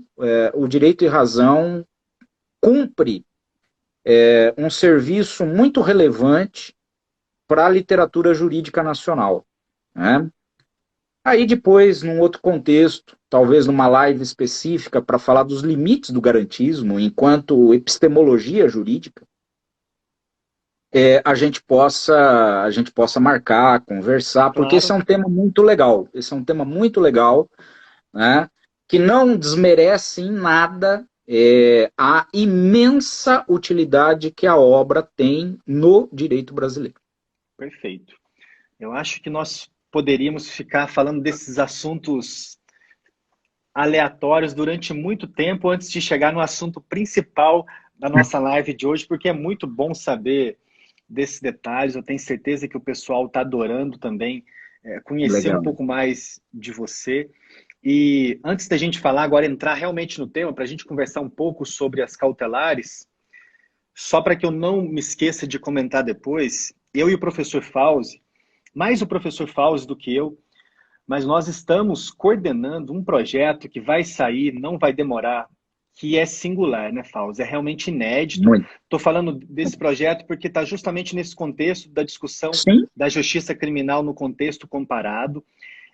o Direito e Razão cumpre um serviço muito relevante para a literatura jurídica nacional, né? Aí depois, num outro contexto, talvez numa live específica para falar dos limites do garantismo enquanto epistemologia jurídica, a gente possa marcar, conversar, porque
Claro.
esse é um tema muito legal. Esse é um tema muito legal, né, que não desmerece em nada a imensa utilidade que a obra tem no direito brasileiro.
Perfeito. Eu acho que nós poderíamos ficar falando desses assuntos aleatórios durante muito tempo antes de chegar no assunto principal da nossa live de hoje, porque é muito bom saber desses detalhes. Eu tenho certeza que o pessoal está adorando também conhecer
Legal.
um pouco mais de você. E antes da gente falar, agora entrar realmente no tema, para a gente conversar um pouco sobre as cautelares, só para que eu não me esqueça de comentar depois, eu e o professor Fauzi, mais o professor Fauzi do que eu, mas nós estamos coordenando um projeto que vai sair, não vai demorar, que é singular, né, Fauzi? É realmente inédito. Estou falando desse projeto porque está justamente nesse contexto da discussão
Sim.
da justiça criminal no contexto comparado.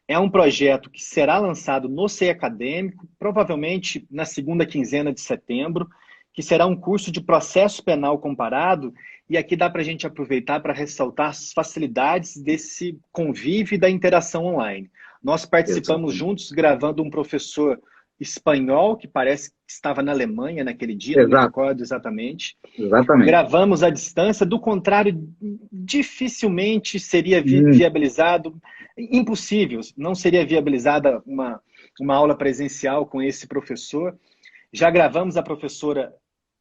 É um projeto que será lançado no SEI Acadêmico, provavelmente na segunda quinzena de setembro, que será um curso de processo penal comparado, e aqui dá para a gente aproveitar para ressaltar as facilidades desse convívio e da interação online. Nós participamos juntos, gravando um professor espanhol, que parece que estava na Alemanha naquele dia, não me
Exato,
recordo exatamente.
exatamente.
Gravamos à distância, do contrário, dificilmente seria
Hum,
viabilizado, impossível, não seria viabilizada uma aula presencial com esse professor. Já gravamos a professora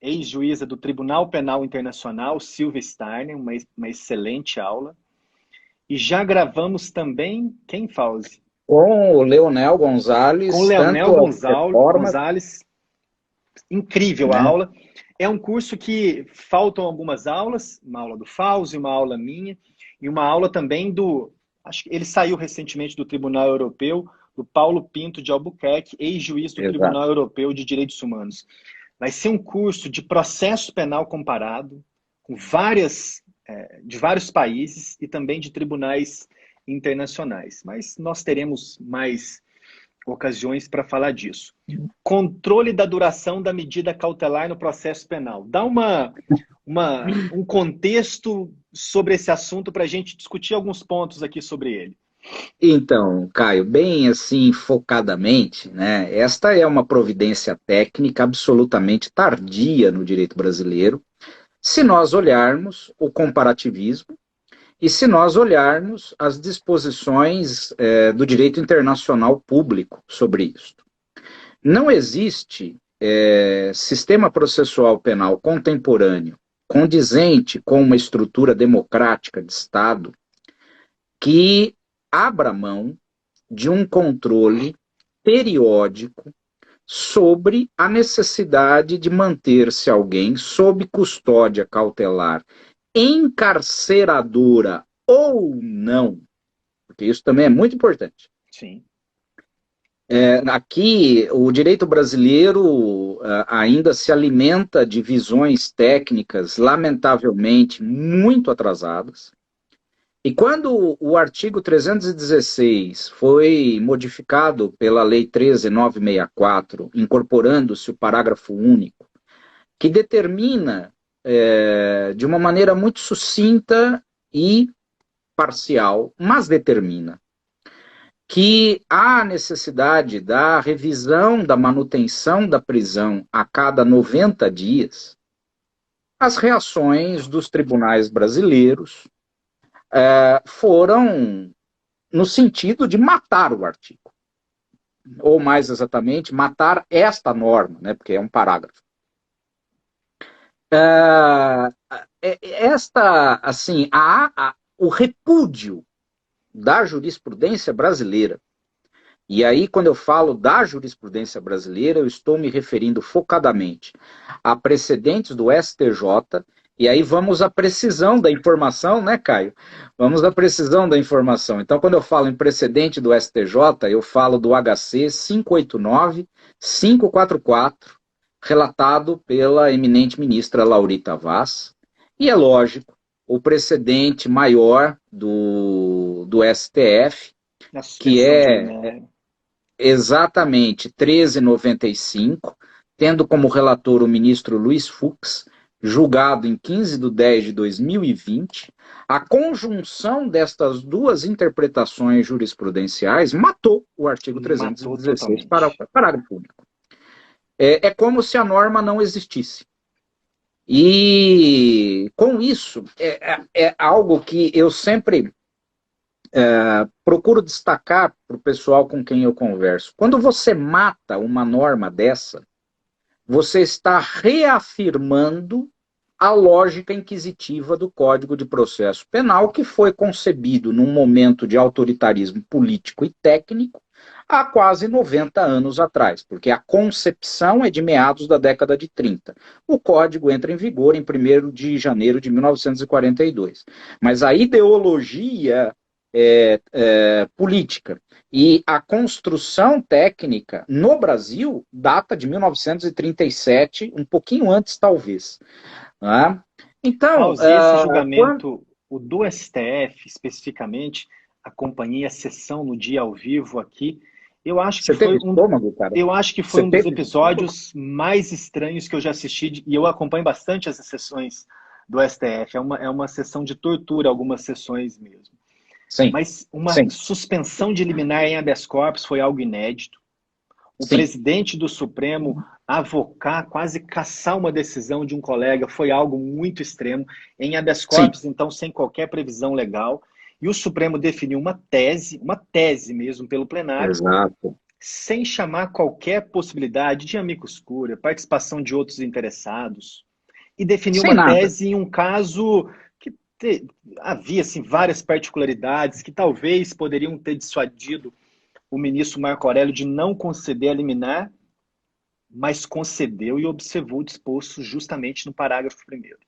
ex-juíza do Tribunal Penal Internacional, Silvia Steiner, uma excelente aula. E já gravamos também, quem, Fauzi?
com o Leonel
Com
Gonzalez,
Leonel
tanto as reformas,
Gonzalez, incrível a
né?
aula. É um curso que faltam algumas aulas, uma aula do Fauzi, uma aula minha, e uma aula também do, acho que ele saiu recentemente do Tribunal Europeu, do Paulo Pinto de Albuquerque, ex-juiz do
Exato.
Tribunal Europeu de Direitos Humanos. Vai ser um curso de processo penal comparado, com de vários países e também de tribunais internacionais. Mas nós teremos mais ocasiões para falar disso. Controle da duração da medida cautelar no processo penal. Dá um contexto sobre esse assunto para a gente discutir alguns pontos aqui sobre ele.
Então, Caio, bem assim, focadamente, né? Esta é uma providência técnica absolutamente tardia no direito brasileiro, se nós olharmos o comparativismo e se nós olharmos as disposições do direito internacional público sobre isso. Não existe sistema processual penal contemporâneo condizente com uma estrutura democrática de Estado que abra mão de um controle periódico sobre a necessidade de manter-se alguém sob custódia cautelar encarceradora ou não, porque isso também é muito importante.
Sim.
Aqui, o direito brasileiro ainda se alimenta de visões técnicas, lamentavelmente, muito atrasadas. E quando o artigo 316 foi modificado pela Lei 13.964, incorporando-se o parágrafo único, que determina, de uma maneira muito sucinta e parcial, mas determina, que há necessidade da revisão da manutenção da prisão a cada 90 dias, as reações dos tribunais brasileiros foram no sentido de matar o artigo, ou mais exatamente, matar esta norma, né, porque é um parágrafo. Assim, o repúdio da jurisprudência brasileira, e aí quando eu falo da jurisprudência brasileira, eu estou me referindo focadamente a precedentes do STJ. E aí vamos à precisão da informação, né, Caio? Vamos à precisão da informação. Então, quando eu falo em precedente do STJ, eu falo do HC 589-544, relatado pela eminente ministra Laurita Vaz. E é lógico, o precedente maior do STF, que é exatamente 1395, tendo como relator o ministro Luiz Fux, julgado em 15/10/2020, a conjunção destas duas interpretações jurisprudenciais matou o artigo 316 para o parágrafo único. É como se a norma não existisse. E com isso, é algo que eu sempre procuro destacar para o pessoal com quem eu converso. Quando você mata uma norma dessa, você está reafirmando a lógica inquisitiva do Código de Processo Penal, que foi concebido num momento de autoritarismo político e técnico há quase 90 anos atrás, porque a concepção é de meados da década de 30. O Código entra em vigor em 1º de janeiro de 1942. Mas a ideologia política e a construção técnica no Brasil data de 1937, um pouquinho antes talvez. Né? Então,
esse julgamento, o do STF especificamente, acompanhei a sessão no dia ao vivo aqui. Eu acho que foi um dos episódios mais estranhos que eu já assisti, e eu acompanho bastante essas sessões do STF. É uma sessão de tortura, algumas sessões mesmo.
Sim,
mas uma suspensão de liminar em habeas corpus foi algo inédito. o
Sim,
presidente do Supremo avocar, quase caçar uma decisão de um colega, foi algo muito extremo, em habeas
sim,
corpus, então sem qualquer previsão legal, e o Supremo definiu uma tese mesmo pelo plenário,
exato.
sem chamar qualquer possibilidade de amicus curiae, participação de outros interessados, e definiu
Sem
uma
nada.
tese em um caso que havia assim, várias particularidades que talvez poderiam ter dissuadido o ministro Marco Aurélio de não conceder a liminar, mas concedeu e observou o disposto justamente no parágrafo primeiro.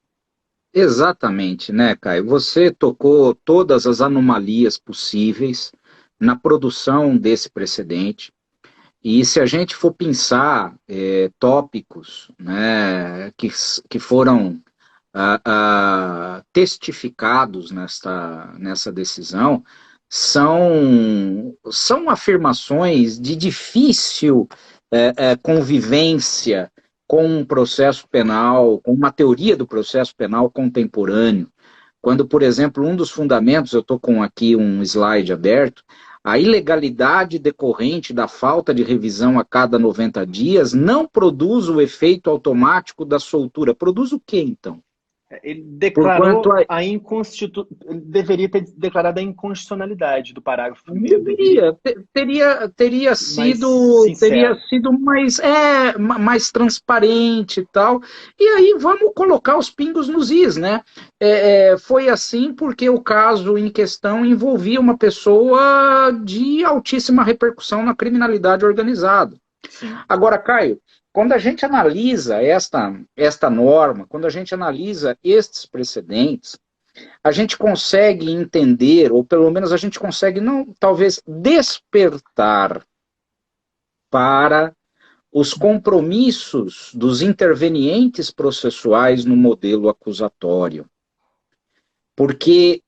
Exatamente, né, Caio? Você tocou todas as anomalias possíveis na produção desse precedente. E se a gente for pensar tópicos, né, que foram testificados nessa decisão, são afirmações de difícil convivência com um processo penal, com uma teoria do processo penal contemporâneo. Quando, por exemplo, um dos fundamentos, eu estou com aqui um slide aberto, a ilegalidade decorrente da falta de revisão a cada 90 dias não produz o efeito automático da soltura. Produz o quê, então?
Ele
Porquanto
declarou a ele deveria ter declarado a inconstitucionalidade do parágrafo primeiro, deveria,
deveria, teria
mais
teria
sincero.
sido mais transparente e tal. E aí vamos colocar os pingos nos is, né? Foi assim porque o caso em questão envolvia uma pessoa de altíssima repercussão na criminalidade organizada.
Sim.
Agora, Caio, quando a gente analisa esta norma, quando a gente analisa estes precedentes, a gente consegue entender, ou pelo menos a gente consegue, não, talvez, despertar para os compromissos dos intervenientes processuais no modelo acusatório. Porque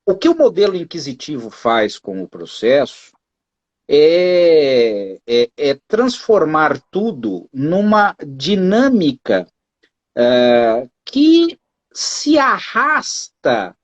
o que o modelo inquisitivo faz com o processo é transformar tudo numa dinâmica que se arrasta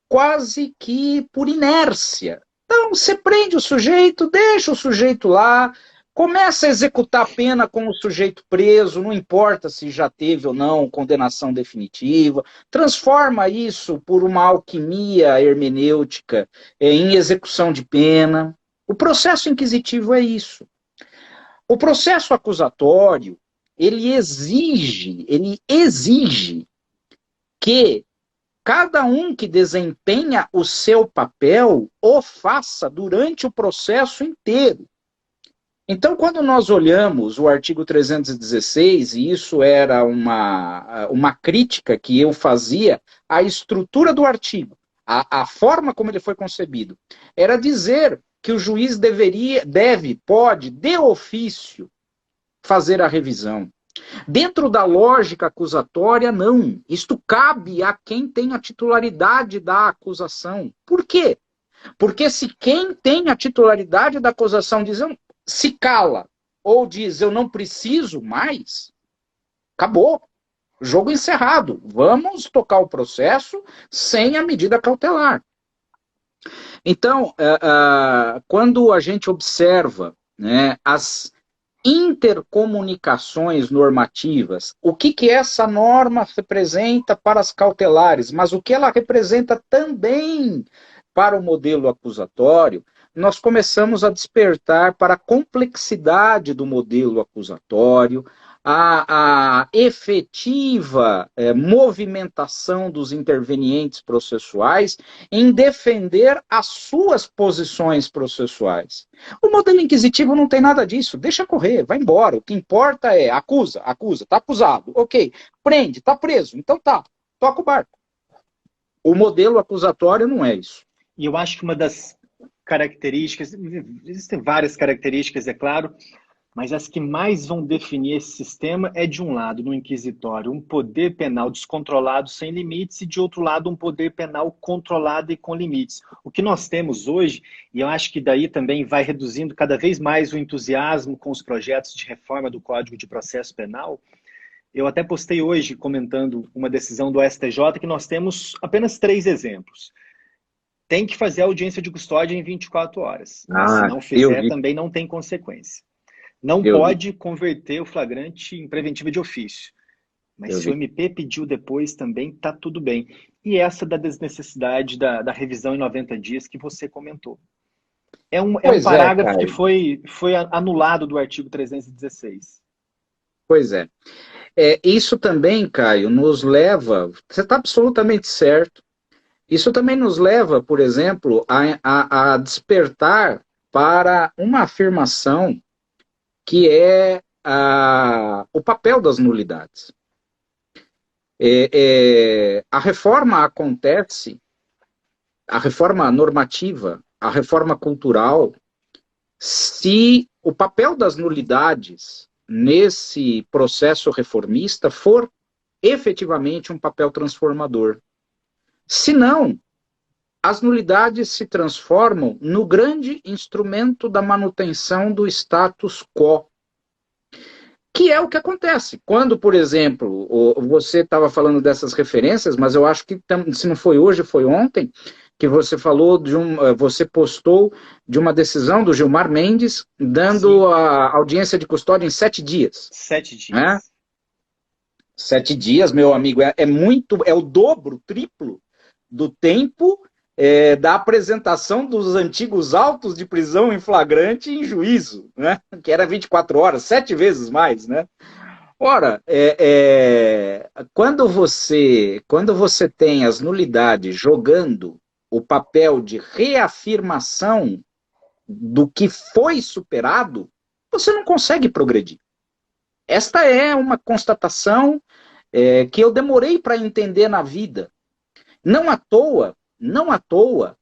quase que por inércia. Então, você prende o sujeito, deixa o sujeito lá, começa a executar a pena com o sujeito preso, não importa se já teve ou não condenação definitiva, transforma isso por uma alquimia hermenêutica em execução de pena. O processo inquisitivo é isso. O processo acusatório, ele exige que cada um que desempenha o seu papel o faça durante o processo inteiro. Então, quando nós olhamos o artigo 316, e isso era uma crítica que eu fazia à estrutura do artigo, a forma como ele foi concebido, era dizer que o juiz pode, de ofício, fazer a revisão. Dentro da lógica acusatória, não. Isto cabe a quem tem a titularidade da acusação. Por quê? Porque se quem tem a titularidade da acusação se cala ou diz eu não preciso mais, acabou. Jogo encerrado. Vamos tocar o processo sem a medida cautelar. Então, quando a gente observa, né, as intercomunicações normativas, o que essa norma representa para as cautelares, mas o que ela representa também para o modelo acusatório, nós começamos a despertar para a complexidade do modelo acusatório, a efetiva movimentação dos intervenientes processuais em defender as suas posições processuais. O modelo inquisitivo não tem nada disso, deixa correr, vai embora. O que importa é acusa, tá acusado, ok. Prende, tá preso, então tá, toca o barco. O modelo acusatório não é isso.
E eu acho que uma das características, existem várias características, é claro, mas as que mais vão definir esse sistema é, de um lado, no inquisitório, um poder penal descontrolado sem limites, e, de outro lado, um poder penal controlado e com limites. O que nós temos hoje, e eu acho que daí também vai reduzindo cada vez mais o entusiasmo com os projetos de reforma do Código de Processo Penal. Eu até postei hoje, comentando uma decisão do STJ, que nós temos apenas 3 exemplos. Tem que fazer a audiência de custódia em 24 horas, mas se não
Eu
fizer,
vi.
também não tem consequência. Não
Eu vi,
pode converter o flagrante em preventiva de ofício. Mas
eu
se o
vi.
MP pediu depois também, está tudo bem. E essa da desnecessidade da revisão em 90 dias que você comentou. É um
Pois é,
parágrafo que
Caio.
foi anulado do artigo 316.
Pois é. Isso também, Caio, nos leva. Você está absolutamente certo. Isso também nos leva, por exemplo, a despertar para uma afirmação que é o papel das nulidades. A reforma acontece, a reforma normativa, a reforma cultural, se o papel das nulidades nesse processo reformista for efetivamente um papel transformador. Se não, as nulidades se transformam no grande instrumento da manutenção do status quo, que é o que acontece. Quando, por exemplo, você estava falando dessas referências, mas eu acho que se não foi hoje, foi ontem, que você falou você postou de uma decisão do Gilmar Mendes dando
Sim,
a audiência de custódia em 7 dias,
7
né?
dias.
7 dias, meu amigo, é o dobro, o triplo do tempo da apresentação dos antigos autos de prisão em flagrante em juízo, né? Que era 24 horas, 7 vezes mais, né? Ora, quando você tem as nulidades jogando o papel de reafirmação do que foi superado, você não consegue progredir. Esta é uma constatação que eu demorei para entender na vida. Não à toa, não à toa,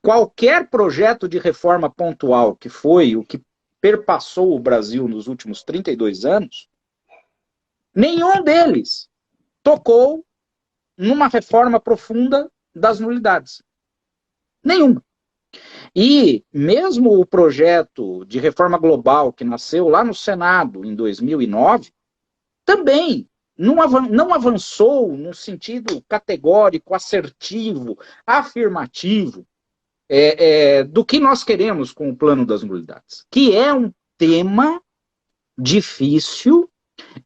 qualquer projeto de reforma pontual que foi o que perpassou o Brasil nos últimos 32 anos, nenhum deles tocou numa reforma profunda das nulidades. Nenhum. E mesmo o projeto de reforma global que nasceu lá no Senado em 2009, também não avançou no sentido categórico, assertivo, afirmativo do que nós queremos com o plano das nulidades, que é um tema difícil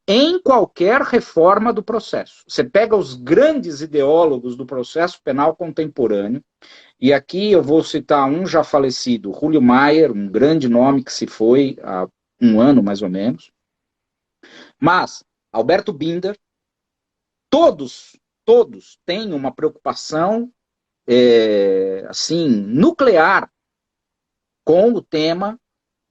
em qualquer reforma do processo. Você pega os grandes ideólogos do processo penal contemporâneo, e aqui eu vou citar um já falecido, Julio Mayer, um grande nome que se foi há um ano mais ou menos, mas Alberto Binder, todos têm uma preocupação assim, nuclear com o tema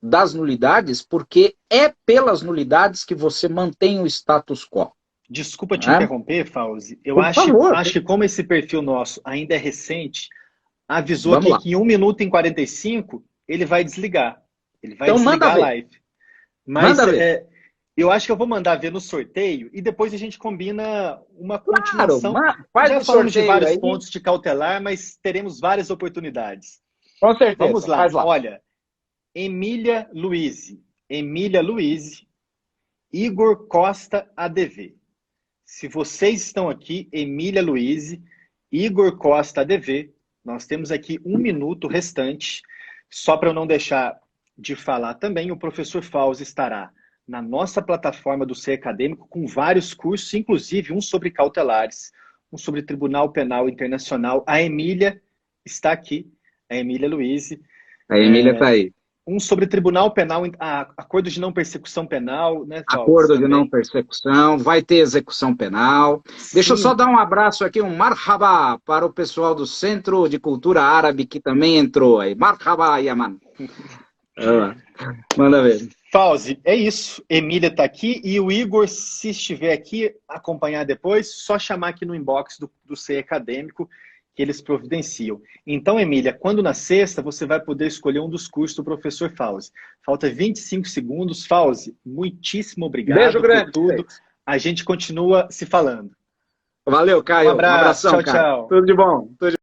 das nulidades, porque é pelas nulidades que você mantém o status quo.
Desculpa te
Né?
interromper, Fauzi. Eu
Por
acho,
favor,
acho que como esse perfil nosso ainda é recente, avisou
vamos
aqui
lá.
que em 1 minuto e 45 ele vai desligar. Ele vai
Então manda
desligar a
ver,
live. Mas
manda ver.
eu acho que eu vou mandar ver no sorteio e depois a gente combina uma
Claro,
continuação.
faz
Já
o
falamos de
sorteio
vários
aí,
pontos de cautelar, mas teremos várias oportunidades.
com
Vamos
certeza,
lá.
faz lá.
Olha, Emília Luiz, Igor Costa ADV. Se vocês estão aqui, Emília Luiz, Igor Costa ADV, nós temos aqui 1 minuto restante. Só para eu não deixar de falar também, o professor Fauzi estará na nossa plataforma do Ser Acadêmico com vários cursos, inclusive um sobre cautelares, um sobre Tribunal Penal Internacional. A Emília está aqui, a Emília Luiz.
A Emília está aí.
Um sobre Tribunal Penal, acordo de não persecução penal, né, Fauzi,
Acordo de não
também.
persecução, vai ter execução penal. Deixa eu só
Sim,
dar um abraço aqui, um marhaba para o pessoal do Centro de Cultura Árabe que também entrou aí. Marhaba, Yaman. Manda ver.
Fauzi, é isso. Emília está aqui e o Igor, se estiver aqui, acompanhar depois, só chamar aqui no inbox do Ser Acadêmico que eles providenciam. Então, Emília, quando na sexta, você vai poder escolher um dos cursos do professor Fauzi. Falta 25 segundos. Fauzi, muitíssimo
Beijo
obrigado por
grande,
tudo.
Félix.
A gente continua se falando.
Valeu,
Um
Caio. Um
abraço.
abração,
Tchau,
cara.
tchau.
Tudo de bom. Tudo de